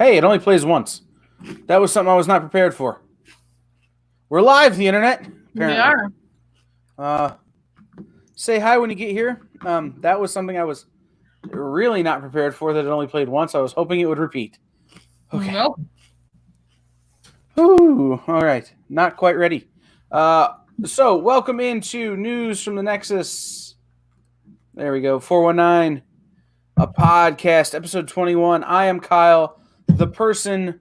Hey, it only plays once. That was something I was not prepared for. We're live, the internet. Apparently. We are. Say hi when you get here. That was something I was really not prepared for, that it only played once. I was hoping it would repeat. Okay. Nope. Ooh, all right. Not quite ready. So, welcome into News from the Nexus. There we go. 419, a podcast, episode 21. I am Kyle. The person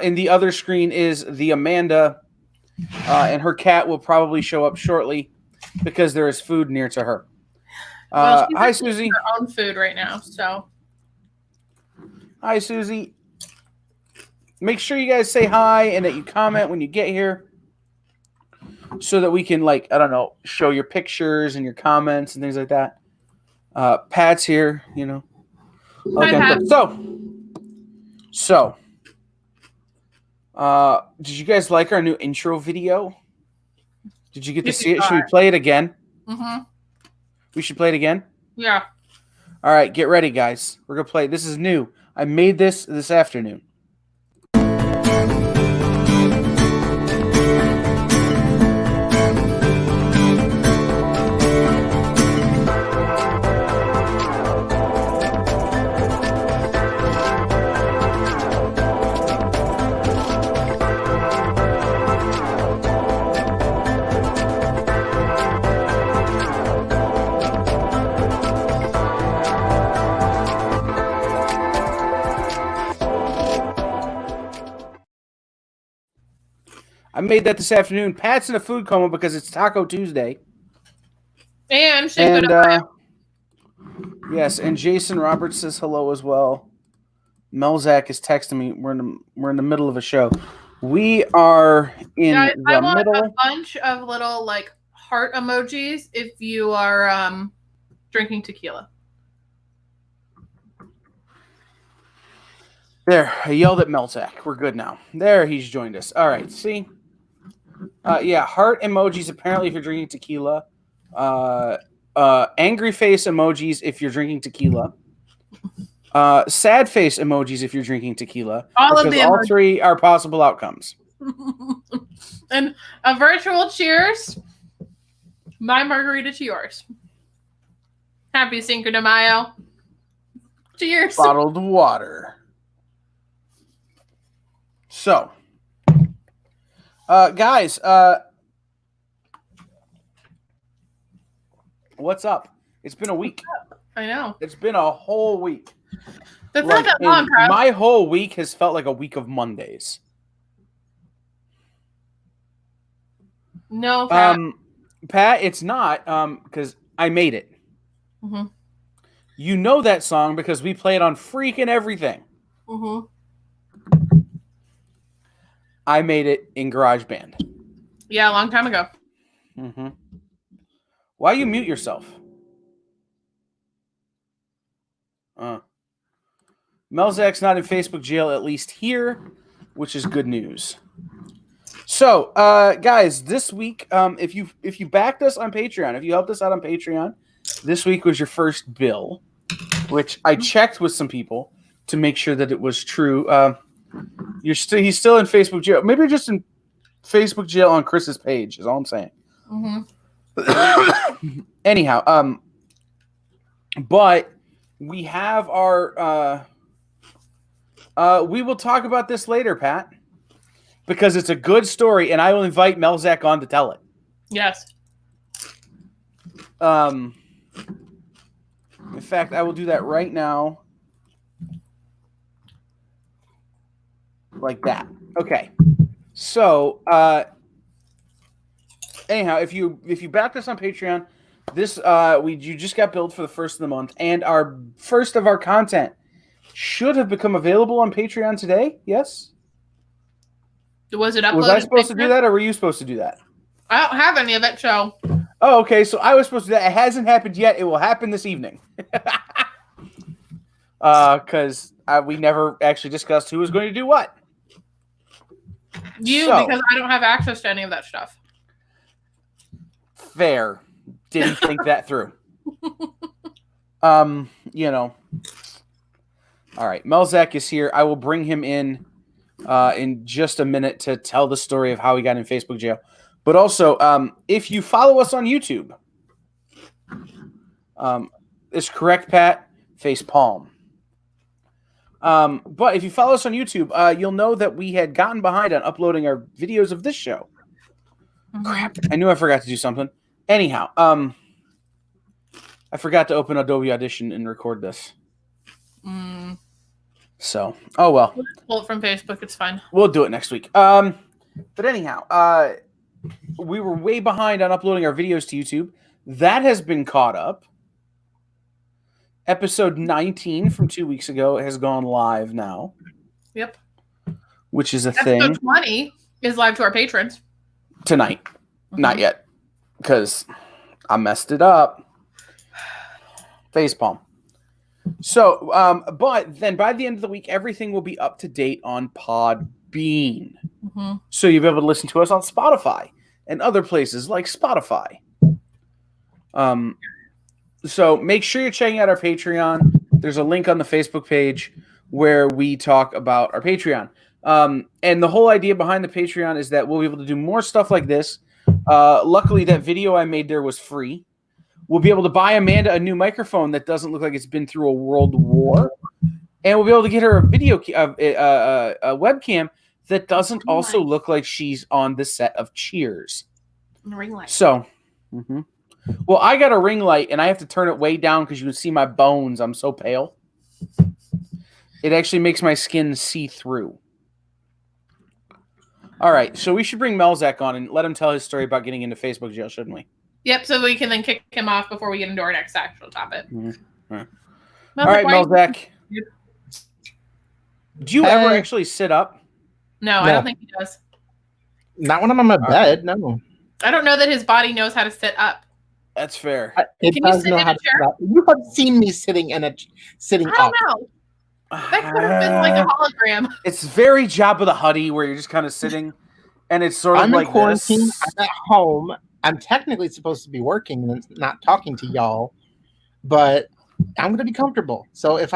in the other screen is the Amanda, and her cat will probably show up shortly because there is food near to her. Well, she's hi, Susie. her own food right now, so. Hi, Susie. Make sure you guys say hi and that you comment when you get here so that we can, show your pictures and your comments and things like that. Pat's here, Hi, Pat. So, did you guys like our new intro video? Did you get to see it? Should we play it again? Mm-hmm. We should play it again? Yeah. All right, get ready, guys. We're going to play. This is new. I made this afternoon. I made that this afternoon. Pat's in a food coma because it's Taco Tuesday. And yes, and Jason Roberts says hello as well. Melzak is texting me. We're in the middle of a show. We are in the I want middle. a bunch of little heart emojis if you are drinking tequila. There, I yelled at Melzak. We're good now. There, he's joined us. All right, see? Heart emojis apparently if you're drinking tequila. Angry face emojis if you're drinking tequila. Sad face emojis if you're drinking tequila. All three are possible outcomes. And a virtual cheers. My margarita to yours. Happy Cinco de Mayo. Cheers. Bottled water. So, guys, what's up? It's been a week. I know. It's been a whole week. That's not that long, Kyle. My whole week has felt like a week of Mondays. No, Pat. Pat, it's not, because I made it. Mm-hmm. You know that song because we play it on freaking everything. Mm-hmm. I made it in GarageBand. Yeah, a long time ago. Mm-hmm. Why you mute yourself? Melzak's not in Facebook jail, at least here, which is good news. So, guys, this week, if you backed us on Patreon, if you helped us out on Patreon, this week was your first bill, which I checked with some people to make sure that it was true. He's still in Facebook jail. Maybe you're just in Facebook jail on Chris's page, is all I'm saying. Mm-hmm. Anyhow, but we have our we will talk about this later, Pat, because it's a good story, and I will invite Melzak on to tell it. Yes. In fact, I will do that right now. Like that. Okay. So, anyhow, if you backed us on Patreon, this you just got billed for the first of the month, and our first of our content should have become available on Patreon today. Yes. Was it uploaded? Was I supposed to do that, or were you supposed to do that? I don't have any of it, so. Oh, okay. So I was supposed to do that. It hasn't happened yet. It will happen this evening. Because we never actually discussed who was going to do what. Because I don't have access to any of that stuff. Fair. Didn't think that through. All right, Melzak is here. I will bring him in just a minute to tell the story of how he got in Facebook jail. But also, if you follow us on YouTube, is correct, Pat? Face palm. But if you follow us on YouTube, you'll know that we had gotten behind on uploading our videos of this show. Crap! I knew I forgot to do something. Anyhow, I forgot to open Adobe Audition and record this. So, oh well. We'll pull it from Facebook. It's fine. We'll do it next week. But anyhow, we were way behind on uploading our videos to YouTube. That has been caught up. Episode 19 from 2 weeks ago has gone live now. Yep. Which is a Episode thing. 20 is live to our patrons. Tonight. Not yet. Because I messed it up. Facepalm. So, but then by the end of the week, everything will be up to date on Podbean. So you'll be able to listen to us on Spotify and other places like Spotify. So make sure you're checking out our Patreon. There's a link on the Facebook page where we talk about our Patreon. And the whole idea behind the Patreon is that we'll be able to do more stuff like this. Luckily, that video I made there was free. We'll be able to buy Amanda a new microphone that doesn't look like it's been through a world war. And we'll be able to get her a video, a webcam that doesn't also look like she's on the set of Cheers. Ring light. So, well, I got a ring light, and I have to turn it way down because you can see my bones. I'm so pale. It actually makes my skin see through. All right, so we should bring Melzak on and let him tell his story about getting into Facebook jail, shouldn't we? Yep, so we can then kick him off before we get into our next actual topic. All right, Melzak. Do you ever actually sit up? No, I don't think he does. Not when I'm on my bed, no. I don't know that his body knows how to sit up. That's fair. It does know how to sit up. You have seen me sitting up. I don't know. That could have been like a hologram. It's very Jabba the Hutt where you're just kind of sitting, and it's sort of I'm like in quarantine. this. I'm at home. I'm technically supposed to be working and not talking to y'all, but I'm going to be comfortable. So if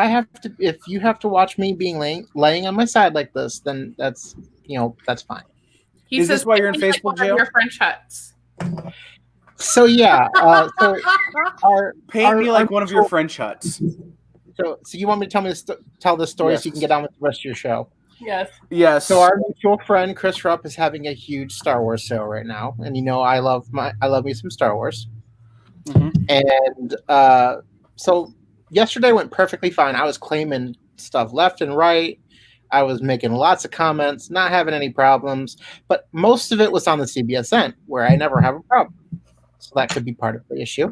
you have to watch me being laying on my side like this, then that's fine. Is this why you're in Facebook jail? Your French huts. So yeah, paint me like one of your French huts. So you want me to tell this story so you can get on with the rest of your show? Yes. So our mutual friend Chris Rupp is having a huge Star Wars sale right now, and I love me some Star Wars. And so yesterday went perfectly fine. I was claiming stuff left and right. I was making lots of comments, not having any problems, but most of it was on the CBSN, where I never have a problem. So that could be part of the issue.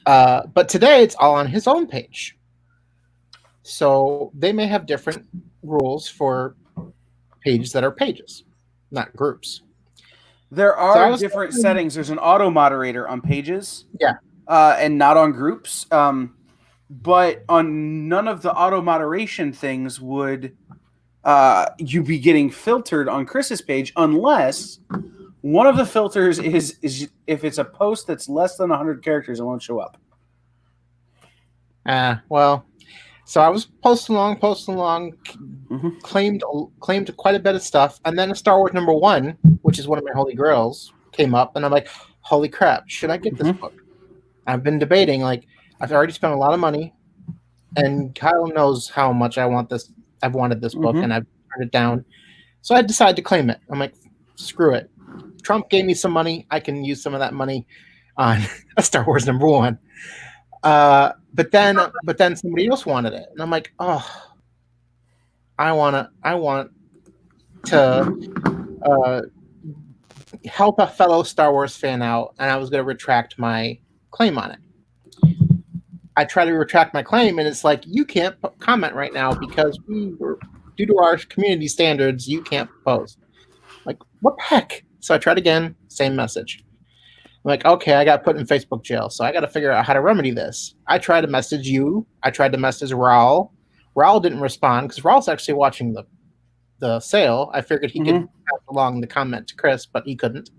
But today it's all on his own page. So they may have different rules for pages that are pages, not groups. There are different settings. There's an auto moderator on pages. Yeah. And not on groups. But on none of the auto moderation things would you be getting filtered on Chris's page unless one of the filters is if it's a post that's less than 100 characters, it won't show up. Well, so I was posting along, claimed quite a bit of stuff, and then Star Wars #1, which is one of my holy grails, came up, and I'm like, holy crap, should I get this book? I've been debating, like, I've already spent a lot of money, and Kyle knows how much I want this. I've wanted this book, and I've turned it down. So I decided to claim it. I'm like, screw it. Trump gave me some money. I can use some of that money on a Star Wars #1. But then somebody else wanted it, and I'm like, oh, I want to help a fellow Star Wars fan out, and I was going to retract my claim on it. I try to retract my claim, and it's like, you can't comment right now because due to our community standards, you can't post. Like, what the heck? So I tried again, same message. I'm like, okay, I got put in Facebook jail, so I got to figure out how to remedy this. I tried to message you. I tried to message Raul. Raul didn't respond because Raul's actually watching the sale. I figured he could pass along the comment to Chris, but he couldn't.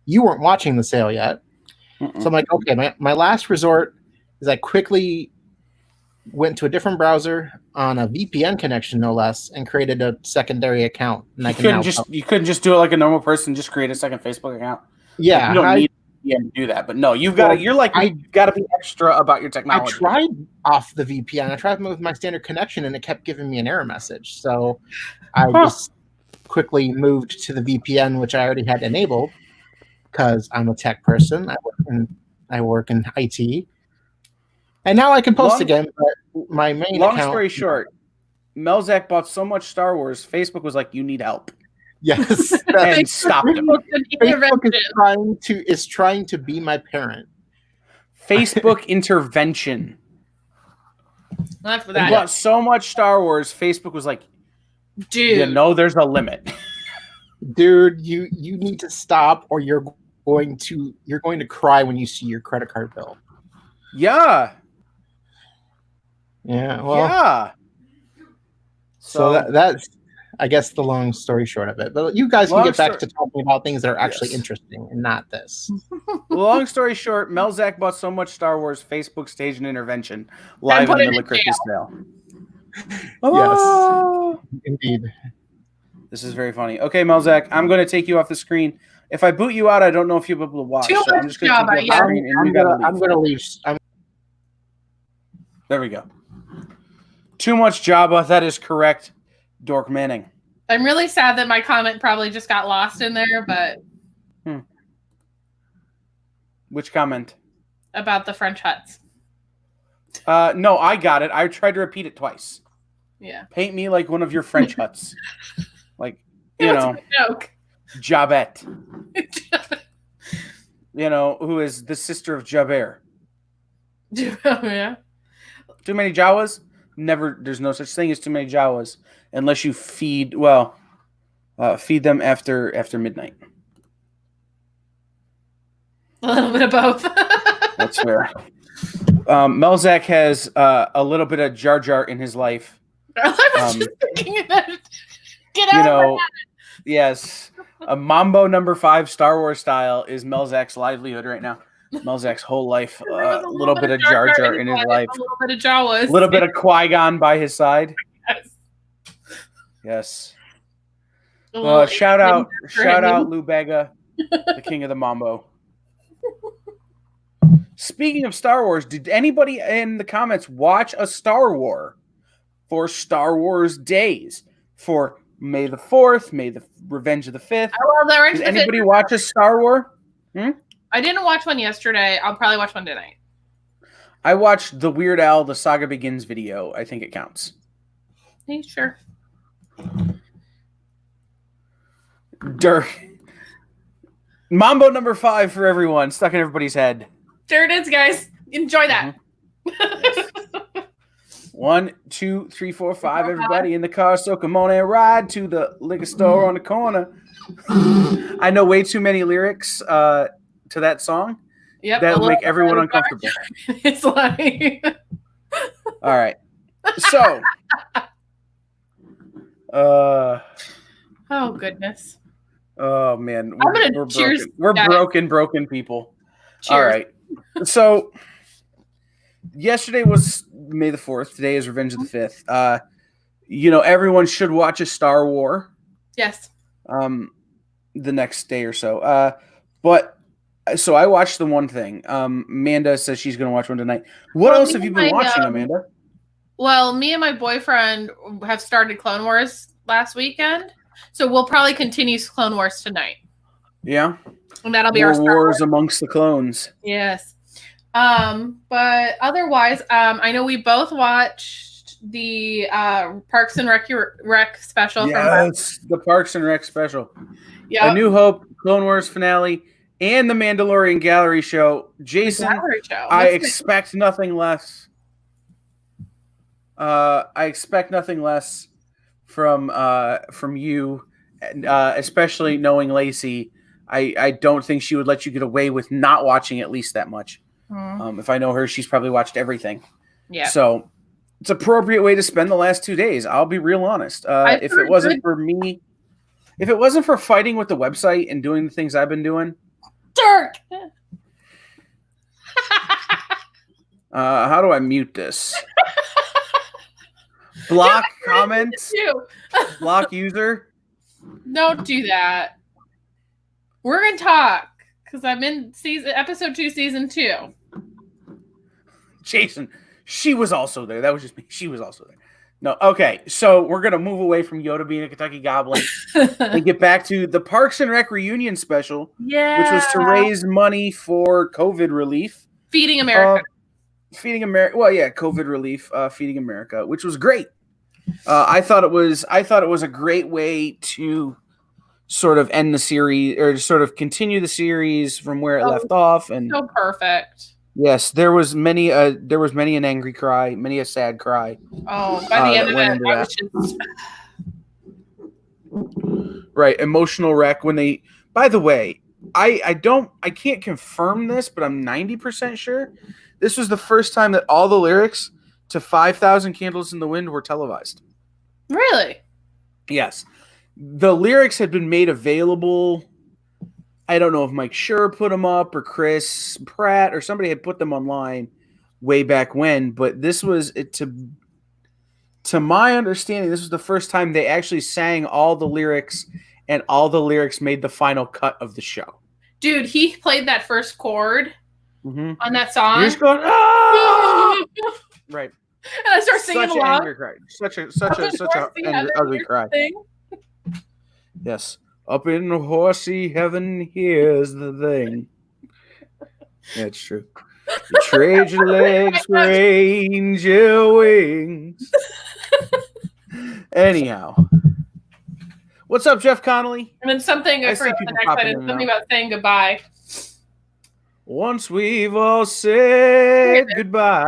You weren't watching the sale yet. So I'm like, okay, my last resort is I quickly went to a different browser on a VPN connection, no less, and created a secondary account. And I You can now couldn't just do it like a normal person. Just create a second Facebook account. yeah, Like, you don't need VPN to do that. But no, you've got to. You're like you've got to be extra about your I technology. tried off the VPN. I tried with my standard connection, and it kept giving me an error message. So I just quickly moved to the VPN, which I already had enabled because I'm a tech person. I work in IT, and now I can post again. But my main long account, story short, Melzak bought so much Star Wars, Facebook was like, "You need help," yes, and stopped him. Facebook is trying to be my parent. Facebook intervention. Not for He that. bought so much Star Wars, Facebook was like, Dude. "You know, there's a limit." Dude, you need to stop, or you're going to cry when you see your credit card bill. Yeah. Yeah. Well. Yeah. So that's, I guess, the long story short of it. But you guys can get back to talking about things that are actually interesting and not this. Long story short, Melzak bought so much Star Wars, Facebook staged an intervention live in the middle of Christmas sale. Yes, indeed. This is very funny. Okay, Melzak, I'm going to take you off the screen. If I boot you out, I don't know if you'll be able to watch. So I'm just going to take you off the screen and you got to leave. I'm going to leave. There we go. Too much Jabba. That is correct, Dork Manning. I'm really sad that my comment probably just got lost in there, but... Which comment? About the French huts. No, I got it. I tried to repeat it twice. Yeah. Paint me like one of your French huts. Like, you know, Jabette. You know, who is the sister of Jabert. Yeah. Too many Jawas? Never. There's no such thing as too many Jawas unless you feed them after midnight. A little bit of both. That's fair. Melzak has a little bit of Jar Jar in his life. I was just thinking about it. Get out of that. Yes. A Mambo number 5 Star Wars style is Melzak's livelihood right now. Melzak's whole life. A little bit of Jar Jar in his life. A little bit of Jawas. A little bit of Qui-Gon by his side. Yes. Yes. Shout out Lou Bega, the king of the Mambo. Speaking of Star Wars, did anybody in the comments watch a Star War for Star Wars days? For May the 4th, May the Revenge of the 5th. Did anybody watch a Star War? I didn't watch one yesterday. I'll probably watch one tonight. I watched the Weird Al The Saga Begins video. I think it counts. Hey, sure. Dirk. Mambo number 5 for everyone. Stuck in everybody's head. There it is, guys. Enjoy that. Yes. 1, 2, 3, 4, 5. Everybody in the car, so come on and ride to the liquor store on the corner. I know way too many lyrics to that song. Yep, that'll make everyone uncomfortable. It's like... All right. So. Oh, goodness. Oh, man. We're cheers. Broken. We're broken people. Cheers. All right. So, yesterday was May the 4th. Today is Revenge of the 5th. Everyone should watch a Star War. Yes. The next day or so. So I watched the one thing. Amanda says she's going to watch one tonight. What else have you been watching, Amanda? Well, me and my boyfriend have started Clone Wars last weekend. So we'll probably continue Clone Wars tonight. Yeah. And that'll be More our Star Wars amongst the clones. Yes. But otherwise, I know we both watched the Parks and Rec special. Yes, the Parks and Rec special. Yeah. A New Hope, Clone Wars finale, and the Mandalorian Gallery show. Jason, I expect nothing less. I expect nothing less from you, especially knowing Lacey. I don't think she would let you get away with not watching at least that much. If I know her, she's probably watched everything. Yeah. So it's an appropriate way to spend the last 2 days. I'll be real honest. If it wasn't for me, if it wasn't for fighting with the website and doing the things I've been doing, Dirk. How do I mute this? Block comments. Block user. Don't do that. We're gonna talk because I'm in episode 2, season 2. Jason, she was also there. That was just me. She was also there. No, okay. So we're gonna move away from Yoda being a Kentucky Goblin and get back to the Parks and Rec reunion special, which was to raise money for COVID relief, Feeding America. Well, yeah, COVID relief, Feeding America, which was great. I thought it was a great way to sort of end the series or to sort of continue the series from where it left off. And so perfect. Yes, there was many an angry cry, many a sad cry. Oh, by the end of it, I was just right, emotional wreck when they. By the way, I can't confirm this, but I'm 90% sure this was the first time that all the lyrics to 5,000 Candles in the Wind were televised. Really? Yes. The lyrics had been made available. I don't know if Mike Schur put them up or Chris Pratt or somebody had put them online way back when, but this was it to my understanding, this was the first time they actually sang all the lyrics and all the lyrics made the final cut of the show. Dude, he played that first chord on that song. You're just going, ah! Right. And I start singing along. Angry cry. Such a ugly cry. Yes. Up in horsey heaven, here's the thing. That's true. You trade your legs for angel wings. Anyhow. What's up, Jeff Connolly? And then something I forgot the next sentence, something about saying goodbye. Once we've all said goodbye.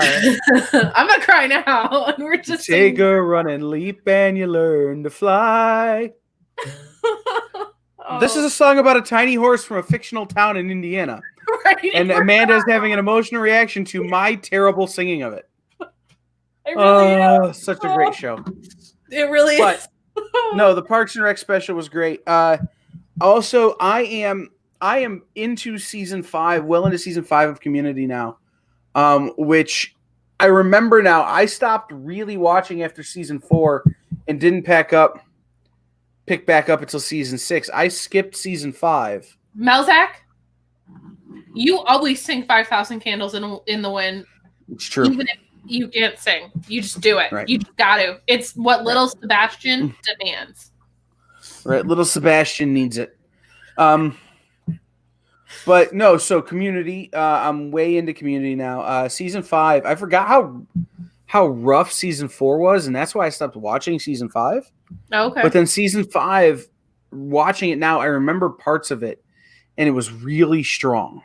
I'm gonna cry now. And we're just take a run and leap and you learn to fly. This is a song about a tiny horse from a fictional town in Indiana. Right. And Amanda's having an emotional reaction to my terrible singing of it. It really is. Such a great show. It really is. No, the Parks and Rec special was great. Also, I am into season 5, well into season 5 of Community now, which I remember now. I stopped really watching after season 4 and didn't pick back up until season 6. I skipped season 5. Melzak, you always sing 5,000 Candles in the Wind. It's true. Even if you can't sing, you just do it. Right. You just got to. It's what little Sebastian demands. Right, little Sebastian needs it. But no, so Community, I'm way into Community now. Season 5, I forgot how rough season 4 was, and that's why I stopped watching season 5. Okay. But then season 5, watching it now, I remember parts of it, and it was really strong.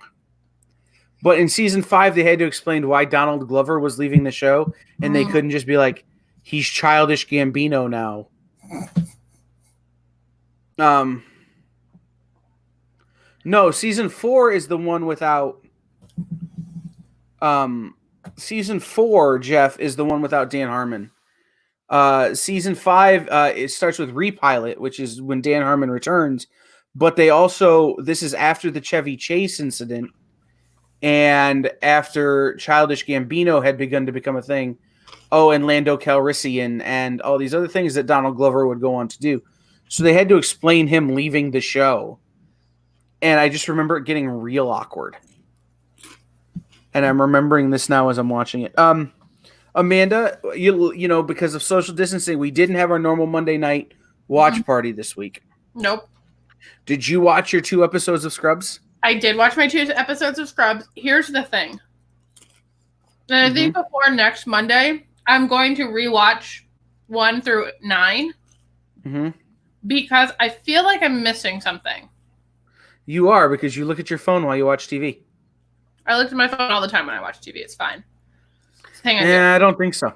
But in season 5, they had to explain why Donald Glover was leaving the show, and they couldn't just be like, he's Childish Gambino now. No, season 4 is the one without. Season 4, Jeff, is the one without Dan Harmon. Season 5, it starts with Repilot, which is when Dan Harmon returns. But this is after the Chevy Chase incident, and after Childish Gambino had begun to become a thing. Oh, and Lando Calrissian and all these other things that Donald Glover would go on to do. So they had to explain him leaving the show. And I just remember it getting real awkward. And I'm remembering this now as I'm watching it. Amanda, you know, because of social distancing, we didn't have our normal Monday night watch party this week. Nope. Did you watch your 2 episodes of Scrubs? I did watch my 2 episodes of Scrubs. Here's the thing. And I think before next Monday, I'm going to rewatch 1 through 9. Because I feel like I'm missing something. You are, because you look at your phone while you watch TV. I look at my phone all the time when I watch TV. It's fine. Hang on. Yeah, I don't think so.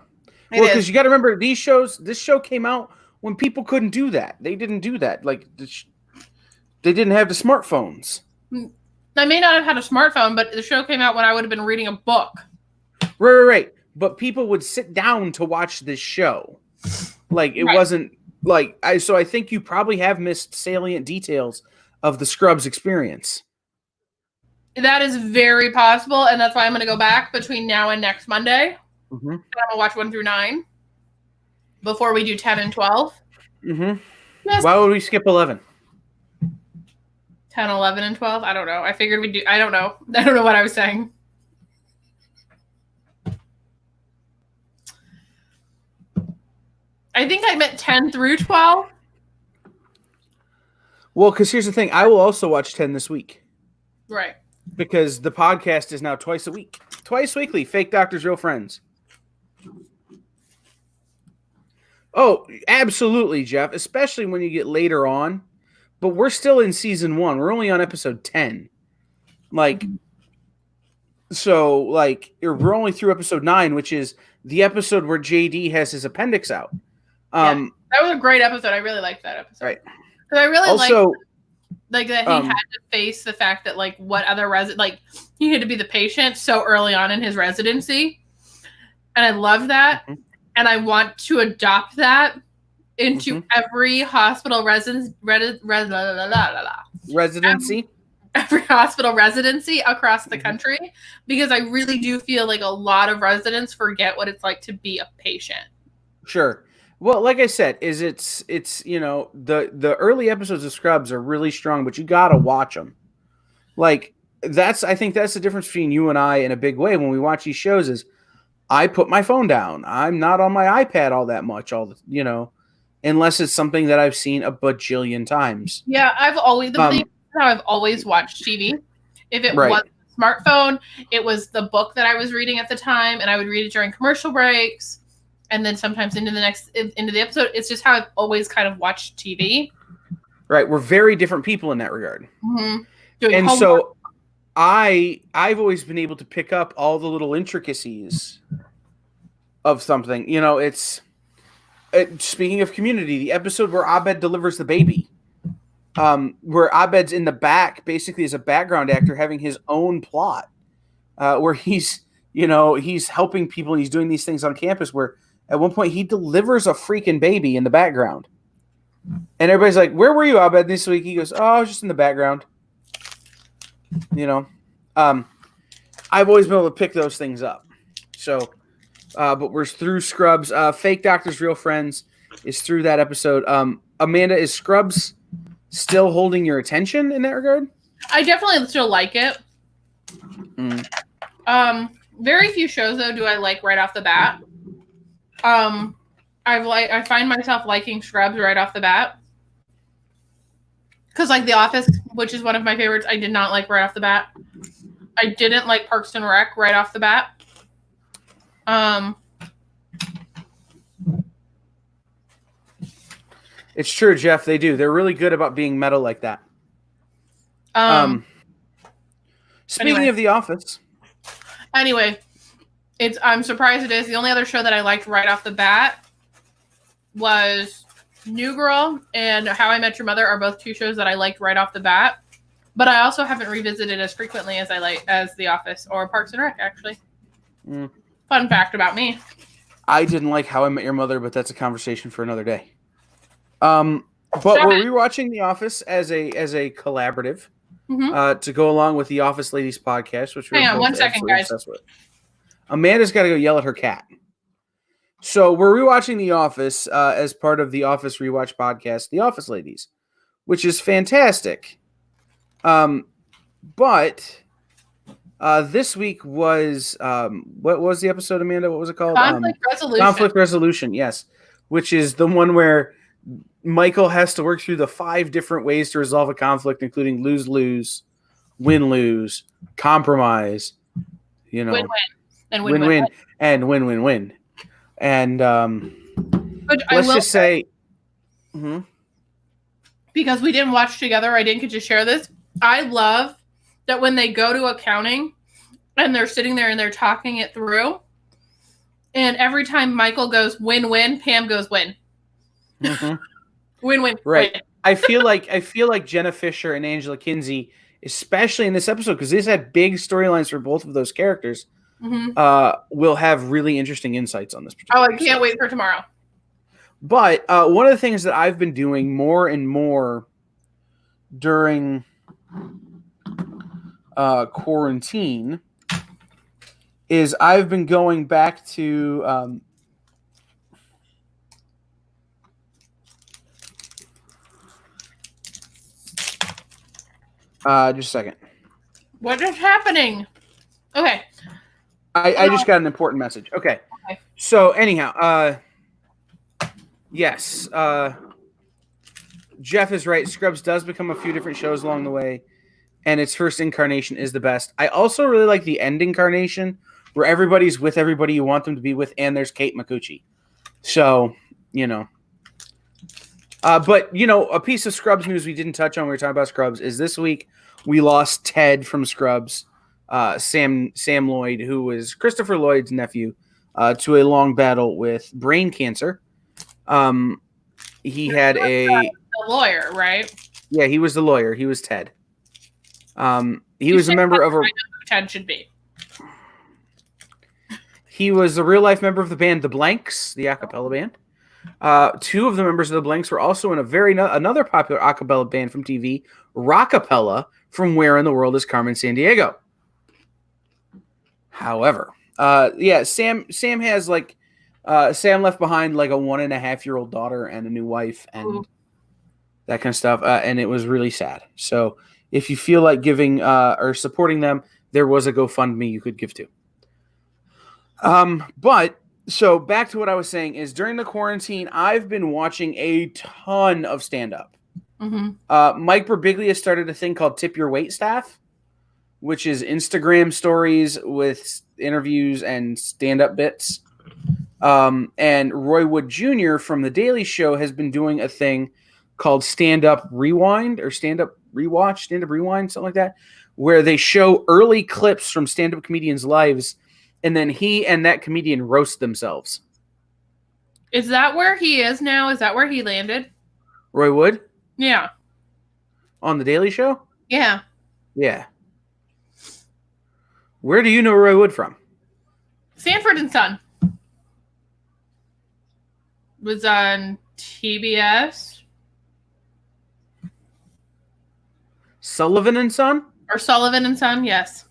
Well, because you got to remember, this show came out when people couldn't do that. They didn't do that. Like, they didn't have the smartphones. I may not have had a smartphone, but the show came out when I would have been reading a book. Right. But people would sit down to watch this show. Like, it wasn't like so I think you probably have missed salient details of the Scrubs experience. That is very possible, and that's why I'm going to go back between now and next Monday. Mm-hmm. And I'm going to watch 1 through 9 before we do 10 and 12. Mm-hmm. Yes. Why would we skip 11? 10, 11, and 12? I don't know. I figured we'd do... I don't know. I don't know what I was saying. I think I meant 10 through 12. Well, because here's the thing. I will also watch 10 this week. Right. Because the podcast is now twice a week. Twice weekly. Fake Doctors, Real Friends. Oh, absolutely, Jeff. Especially when you get later on. But we're still in season 1. We're only on episode 10. Like, so, like, we're only through episode 9, which is the episode where JD has his appendix out. Yeah, that was a great episode. I really liked that episode. Right. Because I really Also, like that he had to face the fact that, like, what other he had to be the patient so early on in his residency. And I love that. Mm-hmm. And I want to adopt that into every hospital residency. Every hospital residency across the country, because I really do feel like a lot of residents forget what it's like to be a patient. Sure. Well, like I said, it's you know, the early episodes of Scrubs are really strong, but you gotta watch them. Like, I think that's the difference between you and I in a big way when we watch these shows is I put my phone down. I'm not on my iPad all that much, unless it's something that I've seen a bajillion times. Yeah, I've always how I've always watched TV. If it was a smartphone, it was the book that I was reading at the time, and I would read it during commercial breaks, and then sometimes into the episode. It's just how I've always kind of watched TV. Right, we're very different people in that regard. Mm-hmm. And so I've always been able to pick up all the little intricacies of something. You know, speaking of Community, the episode where Abed delivers the baby. Where Abed's in the back, basically as a background actor, having his own plot, where he's helping people and he's doing these things on campus. Where at one point he delivers a freaking baby in the background, and everybody's like, "Where were you, Abed, this week?" He goes, "Oh, I was just in the background." I've always been able to pick those things up. So, but we're through Scrubs. Fake Doctors, Real Friends is through that episode. Amanda, is Scrubs still holding your attention in that regard? I definitely still like it. Very few shows though do I like right off the bat. I find myself liking Scrubs right off the bat. Because like The Office, which is one of my favorites, I did not like right off the bat. I didn't like Parks and Rec right off the bat. It's true, Jeff. They do. They're really good about being meta like that. Speaking of The Office. Anyway, I'm surprised it is. The only other show that I liked right off the bat was New Girl and How I Met Your Mother are both two shows that I liked right off the bat. But I also haven't revisited as frequently as I like as The Office or Parks and Rec, actually. Fun fact about me. I didn't like How I Met Your Mother, but that's a conversation for another day. But we're rewatching The Office as a collaborative to go along with the Office Ladies podcast, which we're hang on 1 second, guys. With. Amanda's got to go yell at her cat. So we're rewatching The Office as part of the Office Rewatch podcast, The Office Ladies, which is fantastic. But this week was what was the episode, Amanda? What was it called? Conflict Resolution. Conflict Resolution, yes. Which is the one where Michael has to work through the 5 different ways to resolve a conflict, including lose-lose, win-lose, compromise, win-win, and win-win, and win-win-win. And let's just say, because we didn't watch together, I didn't get to share this. I love that when they go to accounting and they're sitting there and they're talking it through, and every time Michael goes win-win, Pam goes win. Win-win. Right. Win. I feel like Jenna Fisher and Angela Kinsey, especially in this episode, because this had big storylines for both of those characters, will have really interesting insights on this particular I can't wait for tomorrow. But one of the things that I've been doing more and more during quarantine is I've been going back to just a second. What is happening? Okay. I just got an important message. Okay. So anyhow, yes, Jeff is right. Scrubs does become a few different shows along the way, and its first incarnation is the best. I also really like the end incarnation, where everybody's with everybody you want them to be with, and there's Kate Micucci. So, but, a piece of Scrubs news we didn't touch on when we were talking about Scrubs is this week we lost Ted from Scrubs, Sam Lloyd, who was Christopher Lloyd's nephew, to a long battle with brain cancer. He had a lawyer, right? Yeah, he was the lawyer. He was Ted. He was a member of a. Ted should be. He was a real life member of the band The Blanks, the a cappella band. Two of the members of The Blanks were also in another popular a cappella band from TV, Rockapella, from Where in the World is Carmen Sandiego. However, Sam has Sam left behind like a 1.5-year-old daughter and a new wife and that kind of stuff, and it was really sad. So if you feel like giving or supporting them, there was a GoFundMe you could give to. But so back to what I was saying is during the quarantine, I've been watching a ton of stand-up. Mm-hmm. Mike Birbiglia started a thing called Tip Your Wait Staff, which is Instagram stories with interviews and stand-up bits. And Roy Wood Jr. from The Daily Show has been doing a thing called Stand-Up Rewind or Stand-Up Rewatch, Stand-Up Rewind, something like that, where they show early clips from stand-up comedians' lives, and then he and that comedian roast themselves. Is that where he is now? Is that where he landed? Roy Wood? Yeah. On The Daily Show? Yeah. Yeah. Where do you know Roy Wood from? Sanford and Son. Was on TBS. Sullivan and Son? Or Sullivan and Son, yes.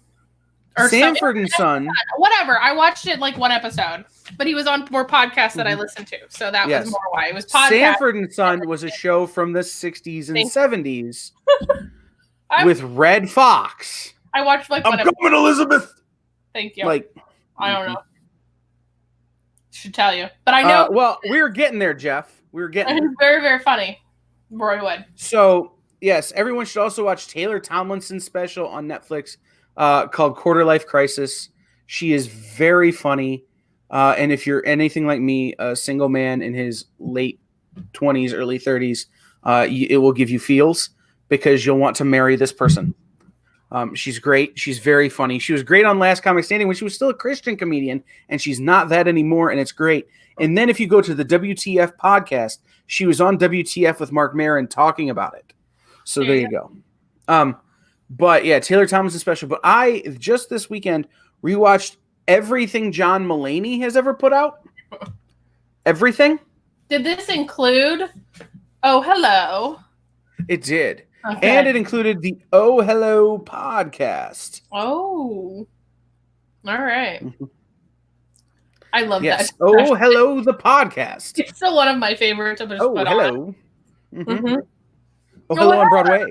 Or Sanford and Son. Whatever. I watched it like one episode. But he was on more podcasts that I listened to. So that was more why. It was podcast. Sanford and Son was a show from the 60s and 70s with Red Fox. I watched like one episode. I'm coming, Elizabeth! Thank you. I don't know. Should tell you. But I know. Well, we were getting there, Jeff. We were getting there. It's very, very funny. Roy Wood. So, yes, everyone should also watch Taylor Tomlinson's special on Netflix called Quarter Life Crisis. She is very funny. And if you're anything like me, a single man in his late 20s, early 30s, it will give you feels because you'll want to marry this person. She's great. She's very funny. She was great on Last Comic Standing when she was still a Christian comedian, and she's not that anymore, and it's great. And then if you go to the WTF podcast, she was on WTF with Mark Maron talking about it. So there you go. But yeah, Taylor Tomlinson special. But I just this weekend rewatched everything John Mulaney has ever put out. Everything. Did this include Oh Hello? It did. Okay. And it included the Oh Hello podcast. Oh. All right. I love that. Oh Hello the podcast. It's still one of my favorites. Oh Hello. Mm-hmm. Oh Hello on Broadway.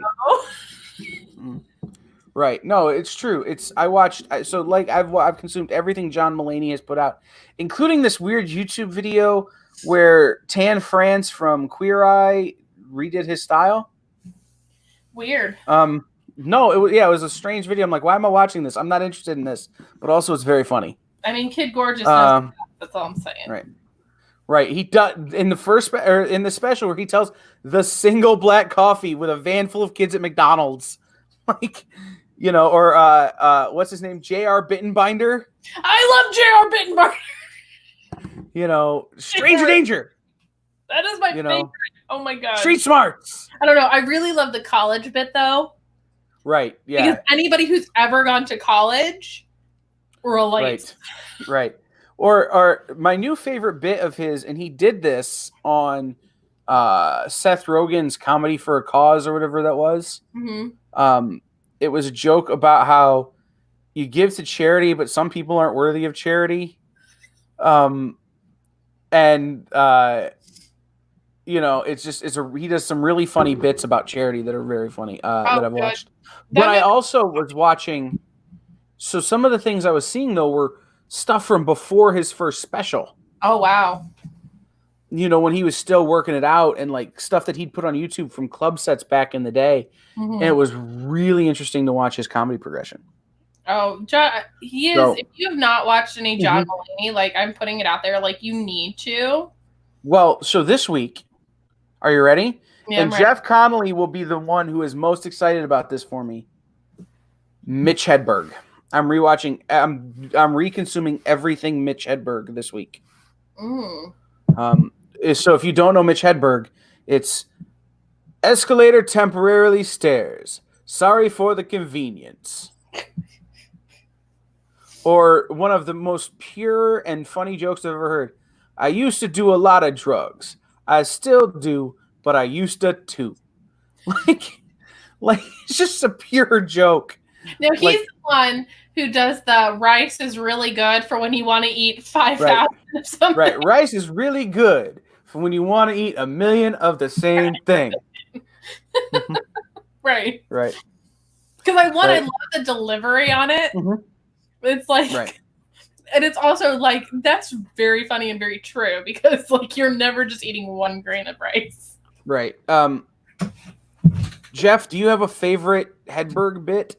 Right. No, it's true. I've consumed everything John Mulaney has put out, including this weird YouTube video where Tan France from Queer Eye redid his style. Weird. No, it was a strange video. I'm like, why am I watching this? I'm not interested in this, but also it's very funny. I mean, Kid Gorgeous. That's all I'm saying. Right. He does in the special where he tells the single black coffee with a van full of kids at McDonald's, what's his name? J.R. Bittenbinder. I love J.R. Bittenbinder. Stranger Danger. That is my favorite. Oh my god. Street Smarts. I don't know. I really love the college bit though. Right. Yeah. Because anybody who's ever gone to college relates. Right. Or my new favorite bit of his, and he did this on Seth Rogen's Comedy for a Cause or whatever that was. Mm-hmm. it was a joke about how you give to charity, but some people aren't worthy of charity. He does some really funny bits about charity that are very funny that I've watched. But I also was watching. So some of the things I was seeing though were stuff from before his first special. Oh wow! When he was still working it out, and like stuff that he'd put on YouTube from club sets back in the day, and it was really interesting to watch his comedy progression. Oh, he is. So, if you have not watched any John Mulaney, like I'm putting it out there, like you need to. Well, so this week, are you ready? Yeah, and Jeff Connolly will be the one who is most excited about this for me. Mitch Hedberg. I'm rewatching. I'm reconsuming everything Mitch Hedberg this week. So if you don't know Mitch Hedberg, it's escalator temporarily stairs. Sorry for the convenience. Or one of the most pure and funny jokes I've ever heard. I used to do a lot of drugs. I still do, but I used to too. Like it's just a pure joke. No, he's the one who does the rice is really good for when you want to eat 5,000 of something. Right, rice is really good for when you want to eat 1,000,000 of the same thing. Right. Because I love the delivery on it. It's like, and it's also like that's very funny and very true because like you're never just eating one grain of rice. Right. Jeff, do you have a favorite Hedberg bit?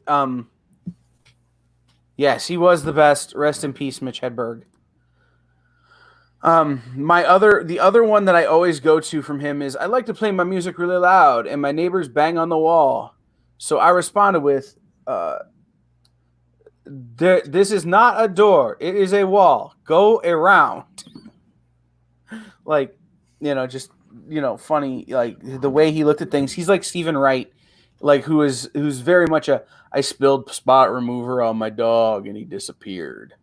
Yes, he was the best. Rest in peace, Mitch Hedberg. The other one that I always go to from him is I like to play my music really loud and my neighbors bang on the wall. So I responded with, this is not a door. It is a wall. Go around. Like, just, funny, like the way he looked at things. He's like Stephen Wright, like who's very much I spilled spot remover on my dog and he disappeared.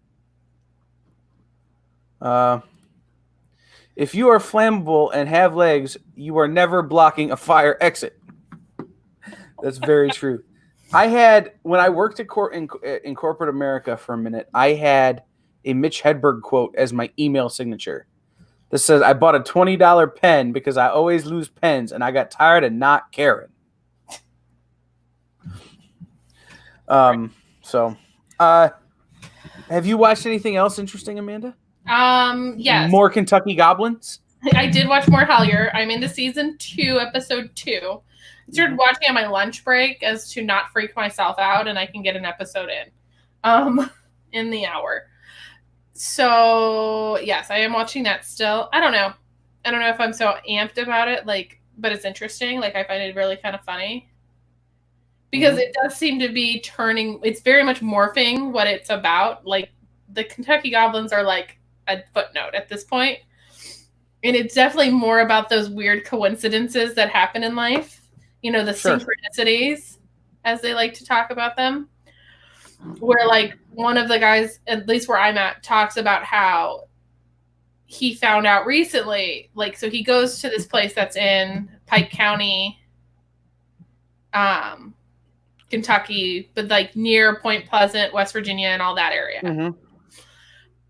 If you are flammable and have legs, you are never blocking a fire exit. That's very true. When I worked in corporate America for a minute, I had a Mitch Hedberg quote as my email signature. That says, I bought a $20 pen because I always lose pens and I got tired of not caring. Have you watched anything else interesting, Amanda? Yes. More Kentucky Goblins? I did watch more Hellier. I'm into season 2, episode 2. I started watching on my lunch break as to not freak myself out, and I can get an episode in the hour. So yes, I am watching that still. I don't know if I'm so amped about it, but it's interesting. Like I find it really kind of funny because it does seem to be turning. It's very much morphing what it's about. Like the Kentucky Goblins are like a footnote at this point, and it's definitely more about those weird coincidences that happen in life. The synchronicities, as they like to talk about them. Where like one of the guys, at least where I'm at, talks about how he found out recently, so he goes to this place that's in Pike County, Kentucky, but like near Point Pleasant, West Virginia, and all that area.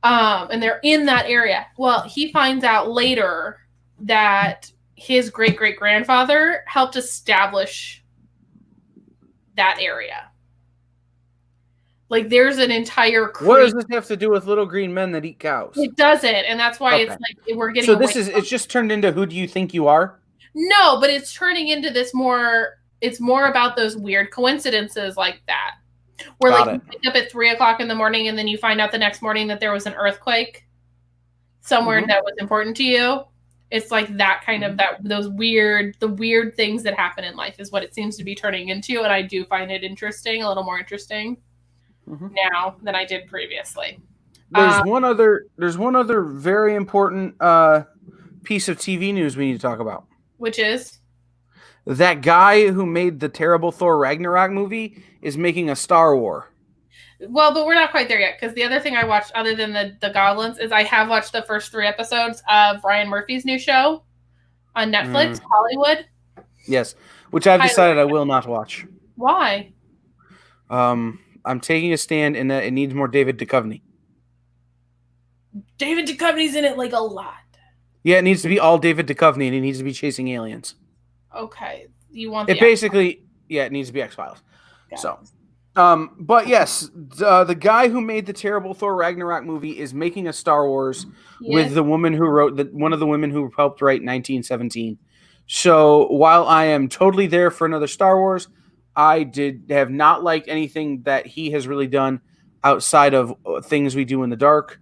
And they're in that area. Well, he finds out later that his great-great-grandfather helped establish that area. Like, there's an entire creek. What does this have to do with little green men that eat cows? It doesn't, and that's why it's like we're getting. So it's just turned into Who Do You Think You Are? No, but it's turning into this more. It's more about those weird coincidences like that, where you wake up at 3:00 in the morning and then you find out the next morning that there was an earthquake somewhere that was important to you. It's like that kind of the weird things that happen in life is what it seems to be turning into, and I do find it interesting, a little more interesting now than I did previously. There's one other very important piece of TV news we need to talk about, which is that guy who made the terrible Thor Ragnarok movie is making a Star War. Well, but we're not quite there yet, because the other thing I watched, other than the Goblins, is I have watched the first 3 episodes of Ryan Murphy's new show on Netflix, Hollywood. Yes, which I've decided I will not watch. Why? I'm taking a stand in that it needs more David Duchovny. David Duchovny's in it like a lot. Yeah, it needs to be all David Duchovny, and he needs to be chasing aliens. Okay, you want it basically? Yeah, it needs to be X-Files. So, but yes, the guy who made the terrible Thor Ragnarok movie is making a Star Wars with the woman who wrote one of the women who helped write 1917. So while I am totally there for another Star Wars, I have not liked anything that he has really done outside of Things We Do in the Dark,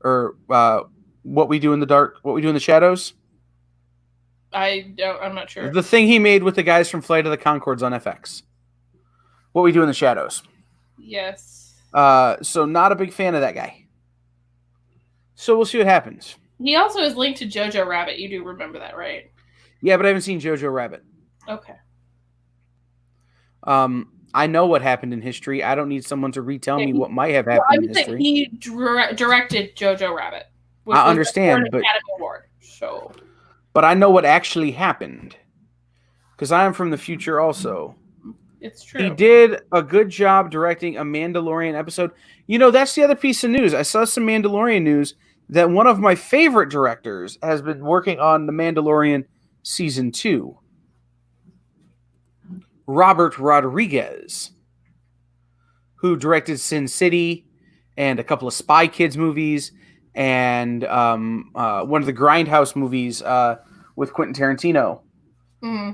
or What We Do in the Dark, What We Do in the Shadows. I'm not sure. The thing he made with the guys from Flight of the Conchords on FX. What We Do in the Shadows. Yes. So not a big fan of that guy. So we'll see what happens. He also is linked to Jojo Rabbit. You do remember that, right? Yeah, but I haven't seen Jojo Rabbit. Okay. I know what happened in history. I don't need someone to retell me what might have happened in history. He directed Jojo Rabbit. I understand, but Academy Award, so. But I know what actually happened, because I am from the future also. It's true. He did a good job directing a Mandalorian episode. You know, that's the other piece of news. I saw some Mandalorian news that one of my favorite directors has been working on The Mandalorian Season 2. Robert Rodriguez, who directed Sin City and a couple of Spy Kids movies and one of the Grindhouse movies with Quentin Tarantino. Mm-hmm.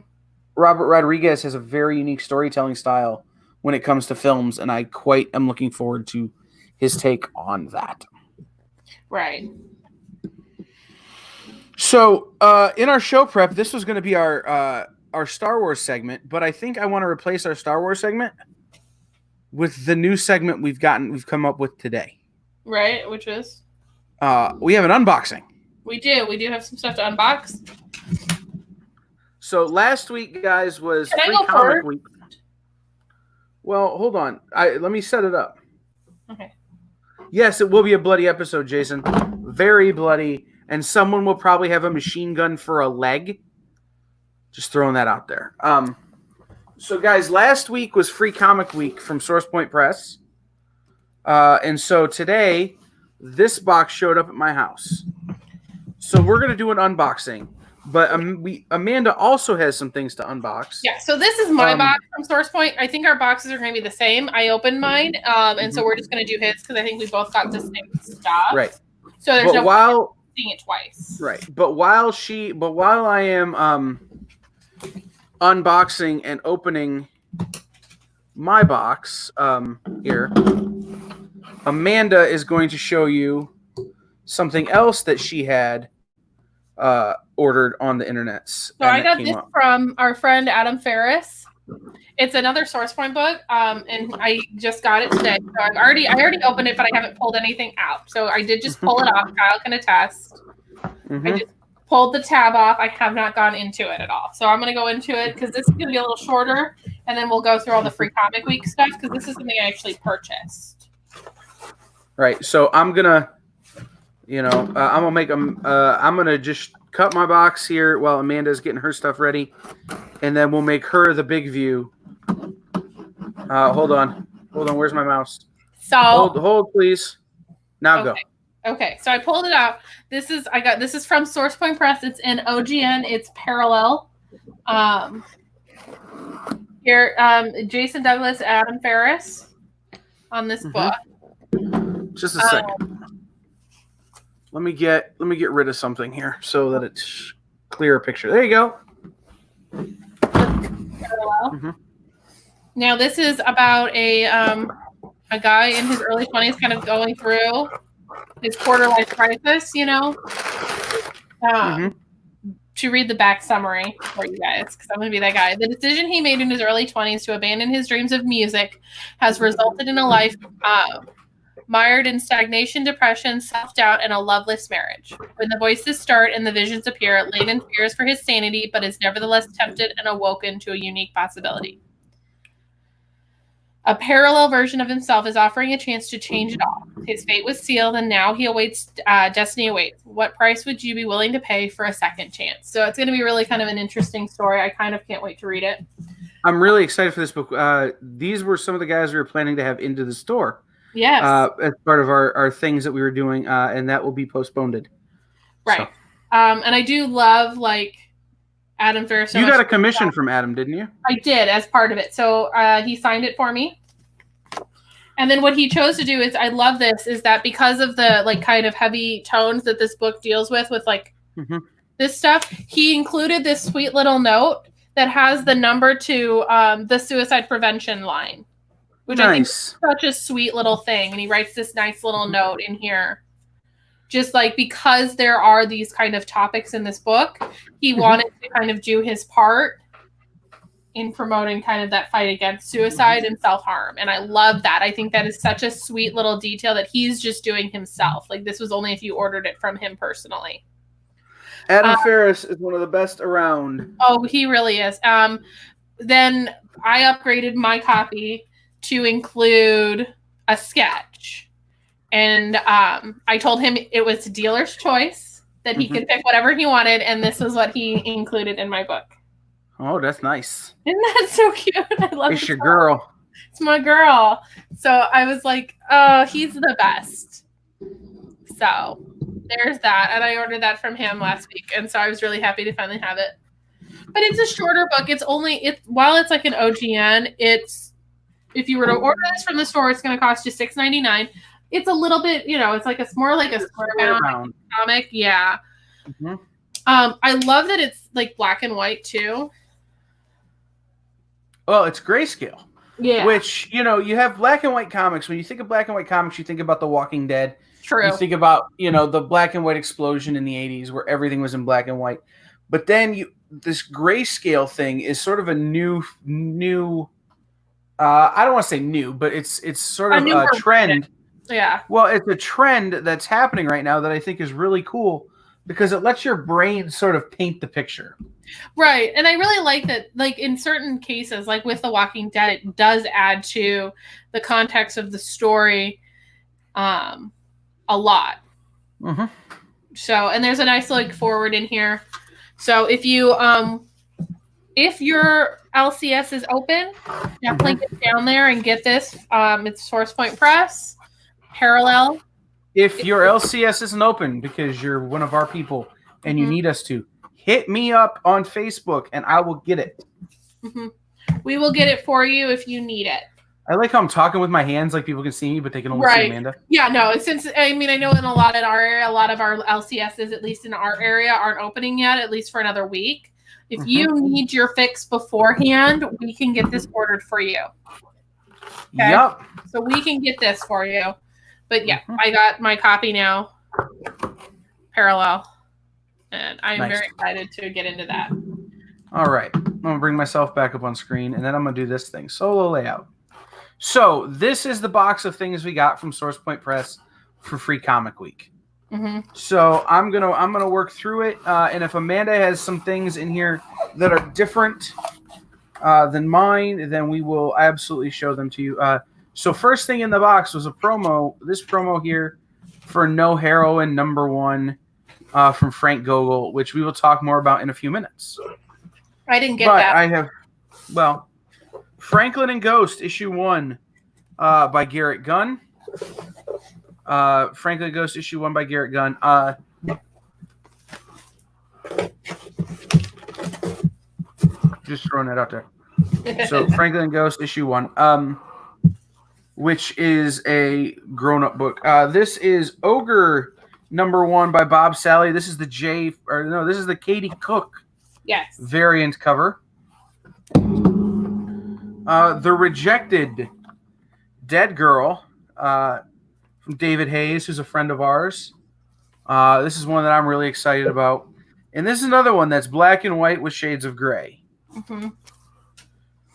Robert Rodriguez has a very unique storytelling style when it comes to films, and I quite am looking forward to his take on that. Right. So, in our show prep, this was going to be our Star Wars segment, but I think I want to replace our Star Wars segment with the new segment we've come up with today. Right, which is? We have an unboxing. We do have some stuff to unbox. So last week, guys, was Free Comic Week. Well, hold on. Let me set it up. Okay. Yes, it will be a bloody episode, Jason. Very bloody, and someone will probably have a machine gun for a leg. Just throwing that out there. So, guys, last week was Free Comic Week from Source Point Press. And so today, this box showed up at my house. So we're going to do an unboxing. But Amanda also has some things to unbox. Yeah, so this is my box from Source Point. I think our boxes are going to be the same. I opened mine, and so we're just going to do his because I think we both got the same stuff. Right. So there's no point seeing it twice. Right. But while I am unboxing and opening my box here, Amanda is going to show you something else that she had ordered on the internet. So I got this from our friend Adam Ferris. It's another Source Point book, and I just got it today. So I already opened it, but I haven't pulled anything out. So I did just pull it off. Kyle can attest. Mm-hmm. I just pulled the tab off. I have not gone into it at all. So I'm going to go into it because this is going to be a little shorter, and then we'll go through all the Free Comic Week stuff because this is something I actually purchased. Right. So I'm gonna, I'm gonna just cut my box here while Amanda's getting her stuff ready, and then we'll make her the big view. Hold on. Where's my mouse? So hold, please. Now go. Okay. So I pulled it out. This is from Source Point Press. It's in OGN. It's parallel. Here, Jason Douglas, Adam Ferris on this book. Just a second. Let me get rid of something here so that it's clearer picture. There you go. Parallel. Now this is about a guy in his early 20s kind of going through his quarter life crisis, To read the back summary for you guys, because I'm going to be that guy. The decision he made in his early 20s to abandon his dreams of music has resulted in a life mired in stagnation, depression, self-doubt, and a loveless marriage. When the voices start and the visions appear, Layden fears for his sanity, but is nevertheless tempted and awoken to a unique possibility. A parallel version of himself is offering a chance to change it all. His fate was sealed, and now he awaits. Destiny awaits. What price would you be willing to pay for a second chance? So it's going to be really kind of an interesting story. I kind of can't wait to read it. I'm really excited for this book. These were some of the guys we were planning to have into the store. Yes. As part of our things that we were doing, and that will be postponed. Right. So. And I do love like Adam Ferris. So you got a commission from Adam, didn't you? I did as part of it. So he signed it for me. And then what he chose to do is, I love this, is that because of the like kind of heavy tones that this book deals with like this stuff, he included this sweet little note that has the number to the suicide prevention line, which I think is such a sweet little thing. And he writes this nice little note in here. Just like, because there are these kind of topics in this book, he wanted to kind of do his part in promoting kind of that fight against suicide and self-harm. And I love that. I think that is such a sweet little detail that he's just doing himself. Like, this was only if you ordered it from him personally. Adam Ferris is one of the best around. Oh, he really is. Then I upgraded my copy to include a sketch. And I told him it was dealer's choice, that he could pick whatever he wanted. And this is what he included in my book. Oh, that's nice. Isn't that so cute? I love it. It's your girl. It's my girl. So I was like, oh, he's the best. So there's that. And I ordered that from him last week. And so I was really happy to finally have it. But it's a shorter book. While it's like an OGN, if you were to order this from the store, it's going to cost you $6.99. It's a little bit, it's more like a square-bound comic. Yeah. I love that it's like black and white too. Well, it's grayscale. Yeah. Which, you have black and white comics. When you think of black and white comics, you think about The Walking Dead. True. You think about, the black and white explosion in the 80s where everything was in black and white. But then this grayscale thing is sort of a new I don't want to say new, but it's sort of a trend. Yeah. Well, it's a trend that's happening right now that I think is really cool because it lets your brain sort of paint the picture. Right. And I really like that, like in certain cases, like with The Walking Dead, it does add to the context of the story a lot. So, and there's a nice like forward in here. So if you if your LCS is open, definitely get down there and get this. It's Source Point Press, Parallel. If your LCS isn't open because you're one of our people and you need us to, hit me up on Facebook and I will get it. We will get it for you if you need it. I like how I'm talking with my hands like people can see me, but they can only see Amanda. Yeah, no, since, I know in a lot of our area, a lot of our LCSs, at least in our area, aren't opening yet, at least for another week. If you need your fix beforehand, we can get this ordered for you. Okay? Yep. So we can get this for you. But yeah, I got my copy now, Parallel, and I'm very excited to get into that. All right. I'm going to bring myself back up on screen, and then I'm going to do this thing. Solo layout. So this is the box of things we got from Source Point Press for Free Comic Week. So I'm gonna work through it, and if Amanda has some things in here that are different than mine, then we will absolutely show them to you. So first thing in the box was a promo. This promo here for No Heroine #1 from Frank Gogol, which we will talk more about in a few minutes. I didn't get that. I have, Franklin and Ghost issue 1 by Garrett Gunn. Franklin and Ghost issue 1 by Garrett Gunn. Just throwing that out there. So Franklin and Ghost issue 1, which is a grown-up book. This is Ogre #1 by Bob Sally. This is the this is the Katie Cook variant cover. The Rejected Dead Girl from David Hayes, who's a friend of ours. This is one that I'm really excited about. And this is another one that's black and white with shades of gray.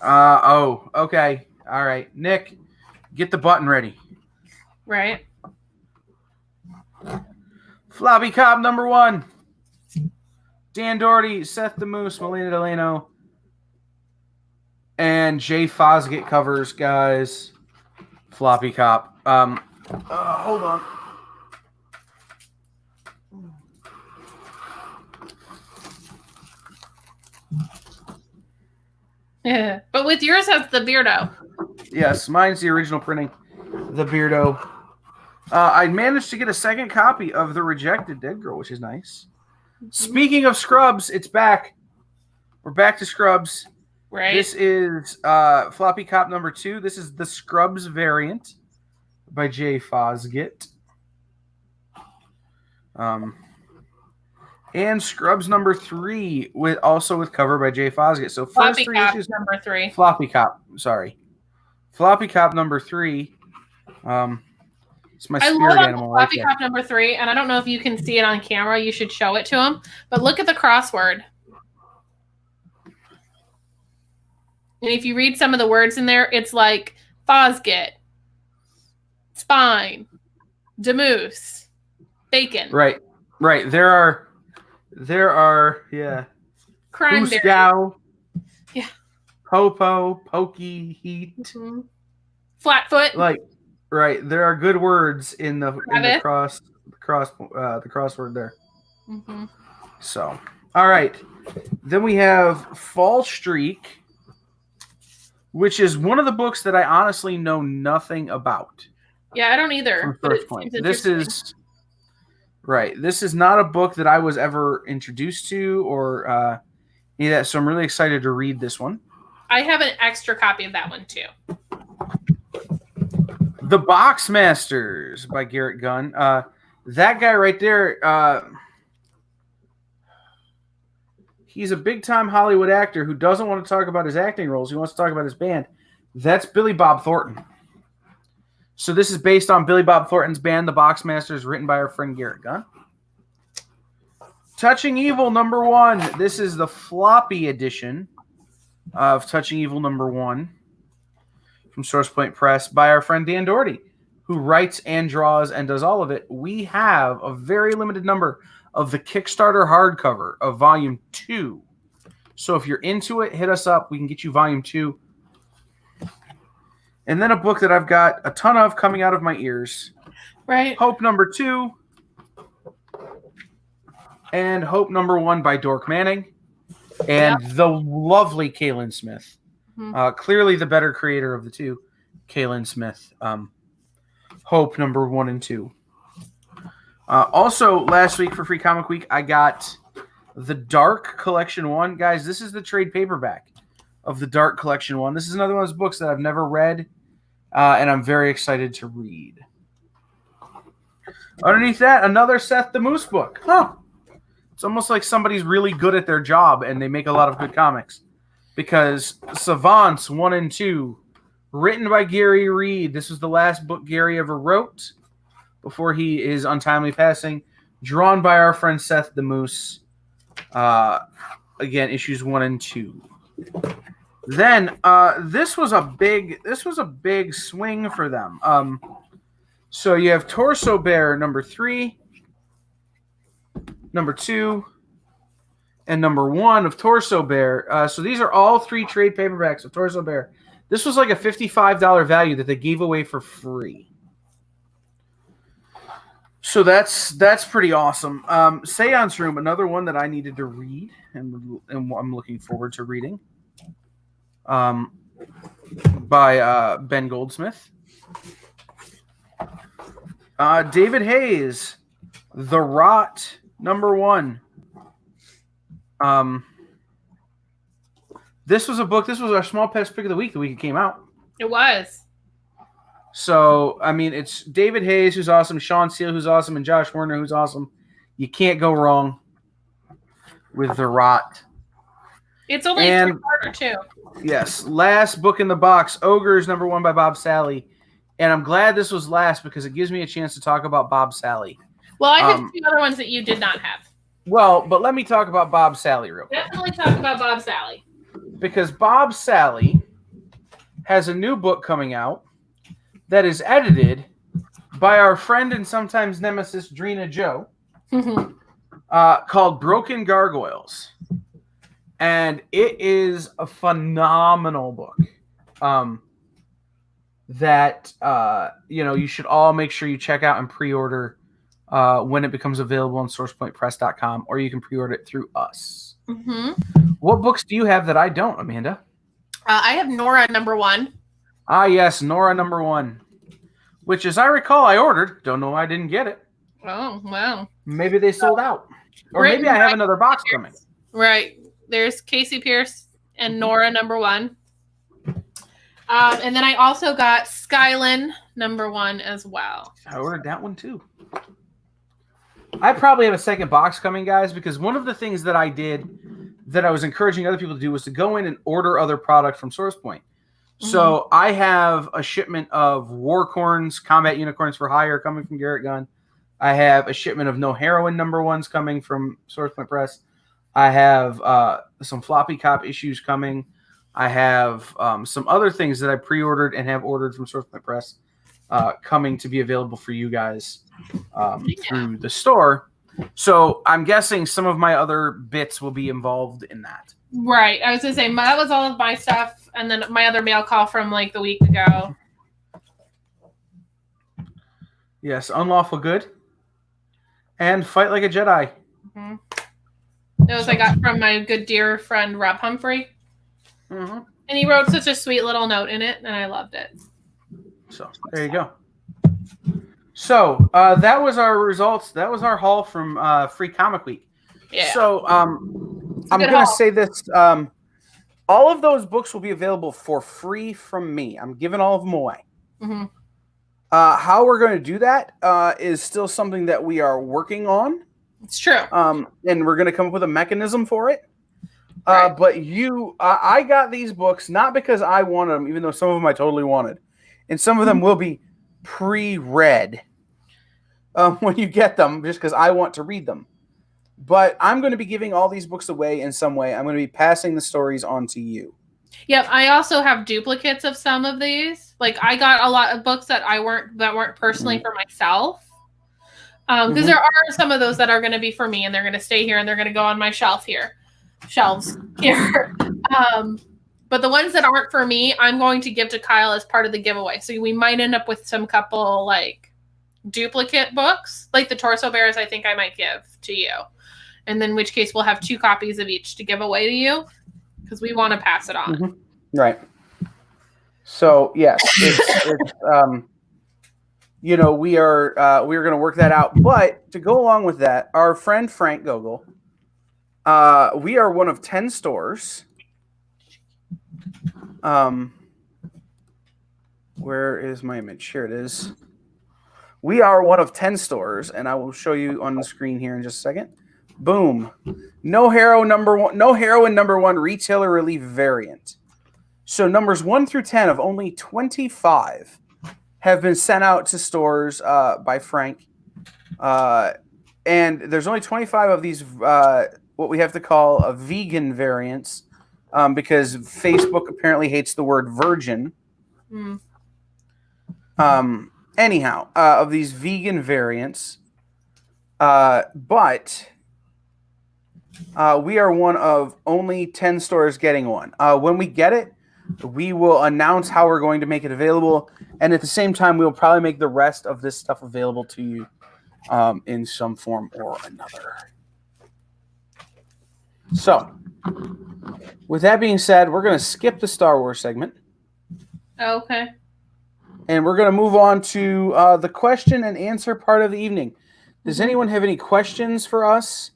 Okay. All right. Nick, get the button ready. Right. Floppy Cop #1. Dan Doherty, Seth the Moose, Melina Delano, and Jay Fosgate covers, guys. Floppy Cop. Hold on. Yeah, but But with yours, has the Beardo. Yes, mine's the original printing, the Beardo. I managed to get a second copy of The Rejected Dead Girl, which is nice. Speaking of Scrubs, it's back. We're back to Scrubs. Right. This is Floppy Cop number 2. This is the Scrubs variant by Jay Fosgitt. And Scrubs number 3 with cover by Jay Fosgitt. So first Floppy 3 Cop issues. number 3. Floppy Cop. Sorry. Floppy Cop number 3. It's my spirit animal right Floppy there. Cop number 3, and I don't know if you can see it on camera. You should show it to him. But look at the crossword. And if you read some of the words in there, it's like Fosgitt, spine, Demoose, bacon. Right. There are Cranberry. Hooskow, Yeah. Popo, Pokey, Heat. Mm-hmm. Flatfoot. There are good words in the Crevice. the crossword there. Mm-hmm. So, all right. Then we have Fall Streak, which is one of the books that I honestly know nothing about. Yeah, I don't either. From First Point. This is not a book that I was ever introduced to or any of that. So I'm really excited to read this one. I have an extra copy of that one too. The Boxmasters by Garrett Gunn. That guy right there, he's a big-time Hollywood actor who doesn't want to talk about his acting roles. He wants to talk about his band. That's Billy Bob Thornton. So this is based on Billy Bob Thornton's band, The Boxmasters, written by our friend Garrett Gunn. Touching Evil number 1. This is the floppy edition of Touching Evil number 1 from Source Point Press by our friend Dan Doherty, who writes and draws and does all of it. We have a very limited number of the Kickstarter hardcover of Volume 2. So if you're into it, hit us up. We can get you Volume 2. And then a book that I've got a ton of coming out of my ears. Right. Hope number 2. And Hope number 1 by Dork Manning. And the lovely Kaylin Smith. Mm-hmm. Clearly the better creator of the two. Kaylin Smith. Hope number 1 and 2. Also, last week for Free Comic Week, I got the Dark Collection 1. Guys, this is the trade paperback of the Dark Collection 1. This is another one of those books that I've never read, and I'm very excited to read. Underneath that, another Seth the Moose book. Huh. It's almost like somebody's really good at their job, and they make a lot of good comics. Because Savants 1 and 2, written by Gary Reed. This was the last book Gary ever wrote before he is untimely passing. Drawn by our friend Seth the Moose. Again, issues 1 and 2. Then this was a big swing for them. So you have Torso Bear number 3, number 2, and number 1 of Torso Bear. So these are all 3 trade paperbacks of Torso Bear. This was like a $55 value that they gave away for free. So that's pretty awesome. Seance Room, another one that I needed to read, and I'm looking forward to reading. By Ben Goldsmith. David Hayes, The Rot, number 1. This was our small pest pick of the week it came out. It was. So, I mean, it's David Hayes, who's awesome, Sean Seal, who's awesome, and Josh Werner, who's awesome. You can't go wrong with The Rot. It's only a 3-parter, too. Yes. Last book in the box, Ogres, number 1 by Bob Sally. And I'm glad this was last because it gives me a chance to talk about Bob Sally. Well, I have 2 other ones that you did not have. Well, but let me talk about Bob Sally real quick. Definitely talk about Bob Sally. Because Bob Sally has a new book coming out that is edited by our friend and sometimes nemesis, Drina Joe, called Broken Gargoyles. And it is a phenomenal book that you should all make sure you check out and pre-order when it becomes available on sourcepointpress.com, or you can pre-order it through us. Mm-hmm. What books do you have that I don't, Amanda? I have Nora #1. Ah, yes, Nora #1. Which, as I recall, I ordered. Don't know why I didn't get it. Oh, wow. Maybe they sold out. Or Written maybe I have by another box coming. Right. There's Casey Pierce and Nora #1. And then I also got Skylin #1 as well. I ordered that one too. I probably have a second box coming, guys, because one of the things that I did that I was encouraging other people to do was to go in and order other product from SourcePoint. So I have a shipment of Warcorns, Combat Unicorns for Hire coming from Garrett Gunn. I have a shipment of No Heroine #1s coming from SourcePoint Press. I have some Floppy Cop issues coming. I have some other things that I pre-ordered and have ordered from SourcePoint Press coming to be available for you guys through the store. So I'm guessing some of my other bits will be involved in that. Right. I was going to say, that was all of my stuff. And then my other mail call from like the week ago. Yes, Unlawful Good. And Fight Like a Jedi. Mm-hmm. Those I got from my good dear friend Rob Humphrey. Mm-hmm. And he wrote such a sweet little note in it, and I loved it. So there you go. So that was our results. That was our haul from Free Comic Week. Yeah. So I'm going to say this. All of those books will be available for free from me. I'm giving all of them away. Mm-hmm. How we're going to do that is still something that we are working on. It's true. And we're going to come up with a mechanism for it. Right. But I got these books not because I wanted them, even though some of them I totally wanted. And some of them will be pre-read when you get them, just because I want to read them. But I'm going to be giving all these books away in some way. I'm going to be passing the stories on to you. Yep, I also have duplicates of some of these. Like I got a lot of books that weren't personally for myself. Because there are some of those that are going to be for me, and they're going to stay here, and they're going to go on my shelves here. But the ones that aren't for me, I'm going to give to Kyle as part of the giveaway. So we might end up with some couple like duplicate books, like the Torso Bears. I think I might give to you, and then in which case we'll have 2 copies of each to give away to you because we want to pass it on. Right. So yes, it's we are going to work that out. But to go along with that, our friend Frank Gogol, we are one of 10 stores. Where is my image? Here it is. We are one of 10 stores, and I will show you on the screen here in just a second. Boom. No Heroine #1 retailer relief variant. So numbers 1 through 10 of only 25 have been sent out to stores by Frank. And there's only 25 of these what we have to call a vegan variants because Facebook apparently hates the word virgin. Anyhow, of these vegan variants. But we are one of only 10 stores getting one. When we get it, we will announce how we're going to make it available. And at the same time, we'll probably make the rest of this stuff available to you in some form or another. So, with that being said, we're going to skip the Star Wars segment. Okay. And we're going to move on to the question and answer part of the evening. Does anyone have any questions for us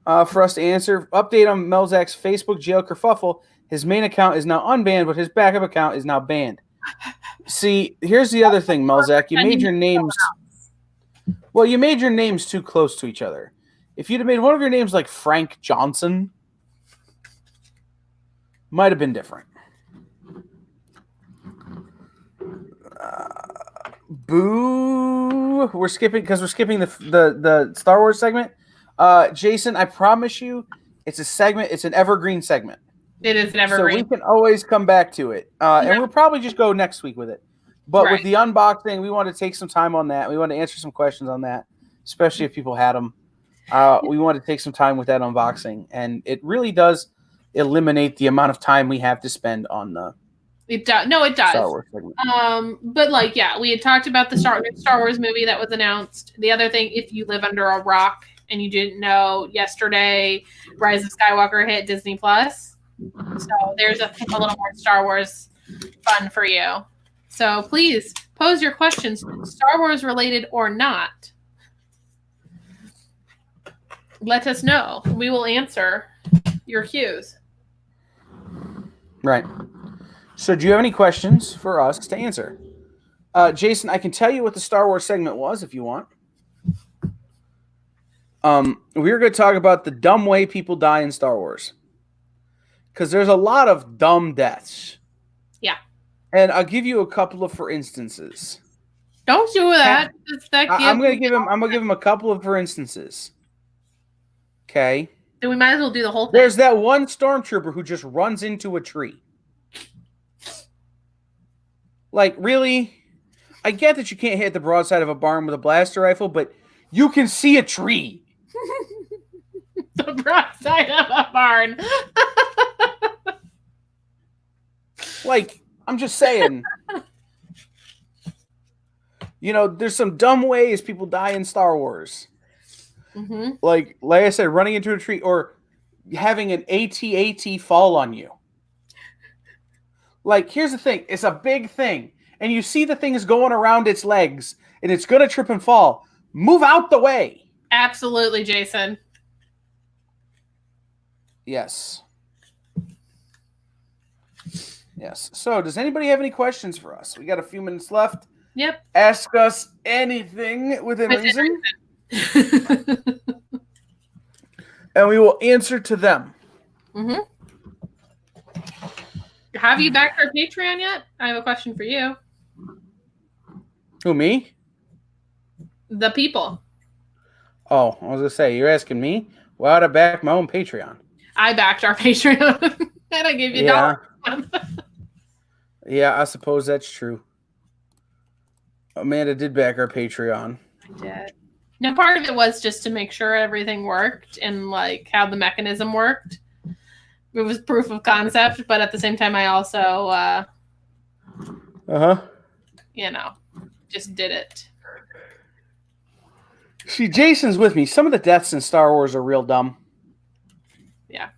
to answer? Update on Melzak's Facebook jail kerfuffle. His main account is now unbanned, but his backup account is now banned. See, here's the other thing, Melzak. You made your names. Well, you made your names too close to each other. If you'd have made one of your names like Frank Johnson, might have been different. Boo! We're skipping the Star Wars segment. Jason, I promise you, it's a segment. It's an evergreen segment. It is an evergreen. So we can always come back to it, and we'll probably just go next week with it. But with the unboxing, we want to take some time on that. We want to answer some questions on that, especially if people had them. We want to take some time with that unboxing, and it really does eliminate the amount of time we have to spend on the. It does. No, it does. Star Wars segment. But we had talked about the Star Wars movie that was announced. The other thing, if you live under a rock and you didn't know, yesterday, Rise of Skywalker hit Disney Plus. So there's a little more Star Wars fun for you. So please pose your questions, Star Wars related or not. Let us know. We will answer your cues. Right. So do you have any questions for us to answer? Jason, I can tell you what the Star Wars segment was if you want. We were going to talk about the dumb way people die in Star Wars. Because there's a lot of dumb deaths. Yeah. And I'll give you a couple of for instances. Don't do that. I'm gonna give him a couple of for instances. Okay. Then we might as well do the whole thing. There's that one stormtrooper who just runs into a tree. Like, really? I get that you can't hit the broadside of a barn with a blaster rifle, but you can see a tree. The broadside of a barn. Like, I'm just saying. You know, there's some dumb ways people die in Star Wars. Mm-hmm. Like I said, running into a tree or having an AT-AT fall on you. Like, here's the thing. It's a big thing. And you see the thing is going around its legs, and it's going to trip and fall. Move out the way. Absolutely, Jason. Yes. Yes. So, does anybody have any questions for us? We got a few minutes left. Yep. Ask us anything within reason. And we will answer to them. Mm-hmm. Have you backed our Patreon yet? I have a question for you. Who, me? The people. Oh, I was going to say, you're asking me? Well, I'd have backed my own Patreon. I backed our Patreon. And I gave you $1. Yeah, I suppose that's true. Amanda did back our Patreon. I did. Now, part of it was just to make sure everything worked and like how the mechanism worked. It was proof of concept, but at the same time, I also, just did it. See, Jason's with me. Some of the deaths in Star Wars are real dumb. Yeah.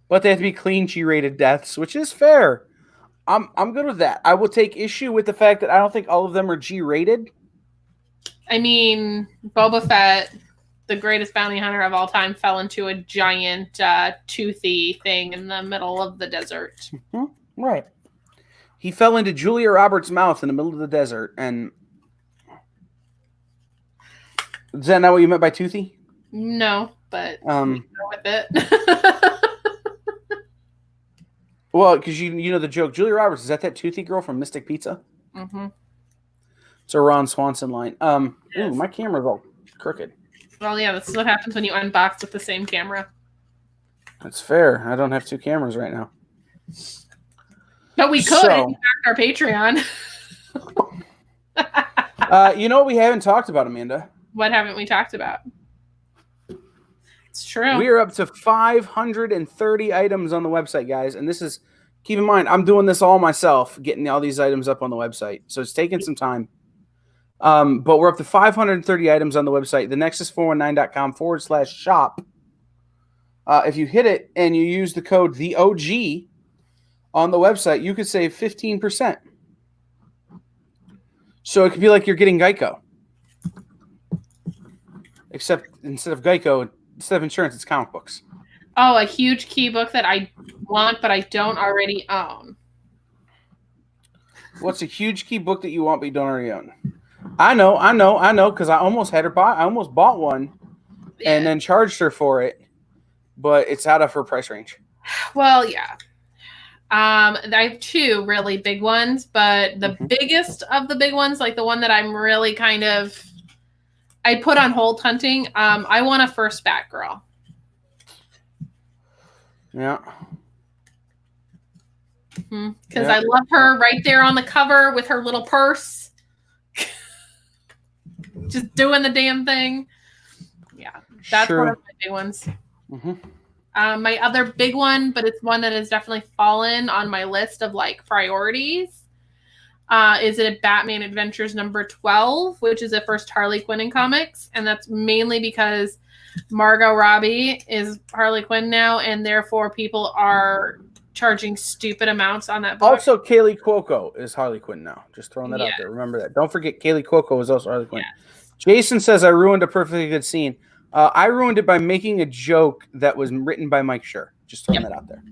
But they have to be clean G-rated deaths, which is fair. I'm good with that. I will take issue with the fact that I don't think all of them are G-rated. I mean, Boba Fett, the greatest bounty hunter of all time, fell into a giant toothy thing in the middle of the desert. Mm-hmm. Right. He fell into Julia Roberts' mouth in the middle of the desert, and is that not what you meant by toothy? No, but go with it. Well, because you know the joke. Julia Roberts, is that toothy girl from Mystic Pizza? Mm-hmm. It's a Ron Swanson line. Yes. Ooh, my camera's all crooked. Well, yeah, this is what happens when you unbox with the same camera. That's fair. I don't have two cameras right now. But we could if you backed our Patreon. You know what we haven't talked about, Amanda? What haven't we talked about? It's true. We are up to 530 items on the website, guys. And this is, keep in mind, I'm doing this all myself, getting all these items up on the website. So it's taking some time. But we're up to 530 items on the website, thenexus419.com/shop. If you hit it and you use the code THEOG on the website, you could save 15%. So it could be like you're getting Geico. Except instead of Geico, instead of insurance, it's comic books. Oh, a huge key book that I want, but I don't already own. What's a huge key book that you want, but you don't already own? I know, because I almost had her buy. I almost bought one, and then charged her for it, but it's out of her price range. Well, yeah. I have two really big ones, but the biggest of the big ones, like the one that I'm really kind of, I put on hold hunting. I want a first Batgirl. Yeah. Because I love her right there on the cover with her little purse. Just doing the damn thing. Yeah. That's one of my big ones. My other big one, but it's one that has definitely fallen on my list of like priorities, is it Batman Adventures number 12, which is the first Harley Quinn in comics. And that's mainly because Margot Robbie is Harley Quinn now, and therefore people are charging stupid amounts on that book. Also, Kaylee Cuoco is Harley Quinn now. Just throwing that out there. Remember that. Don't forget, Kaylee Cuoco is also Harley Quinn. Yes. Jason says, I ruined a perfectly good scene. I ruined it by making a joke that was written by Mike Schur. Just throwing that out there.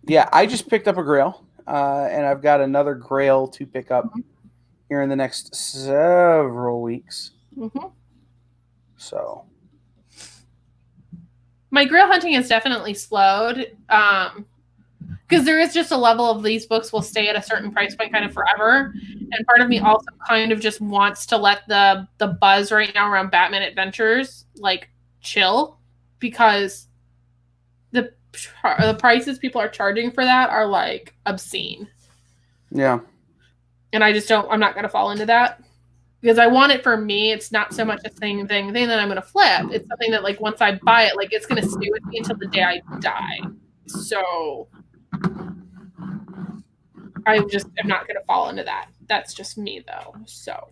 Yeah, I just picked up a Grail, and I've got another Grail to pick up here in the next several weeks. Mm-hmm. So, my Grail hunting has definitely slowed, because there is just a level of these books will stay at a certain price point kind of forever, and part of me also kind of just wants to let the buzz right now around Batman Adventures like chill, because the prices people are charging for that are like obscene. yeah. And I'm not going to fall into that because I want it for me. It's not so much a thing that I'm going to flip. It's something that like once I buy it, like it's going to stay with me until the day I die. So I just am not going to fall into that. That's just me though. So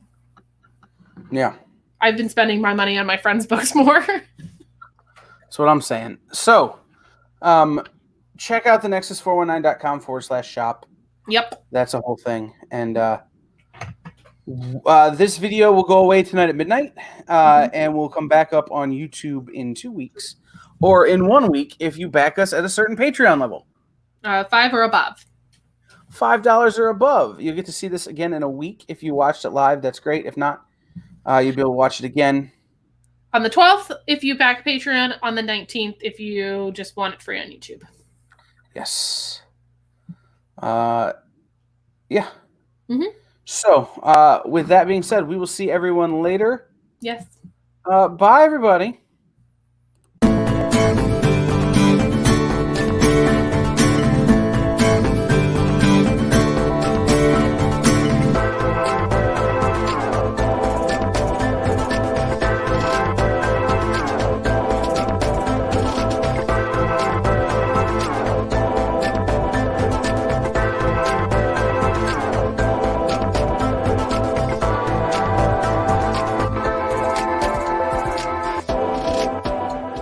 yeah. I've been spending my money on my friends' books more. That's what I'm saying. So, check out the nexus419.com/shop. Yep. That's a whole thing. And this video will go away tonight at midnight, and we'll come back up on YouTube in 2 weeks, or in 1 week if you back us at a certain Patreon level. 5 or above. $5 or above. You'll get to see this again in a week. If you watched it live, that's great. If not, you'll be able to watch it again on the 12th, if you back Patreon. On the 19th, if you just want it free on YouTube. Yes. Yeah. Mm-hmm. So, with that being said, we will see everyone later. Yes. Bye, everybody.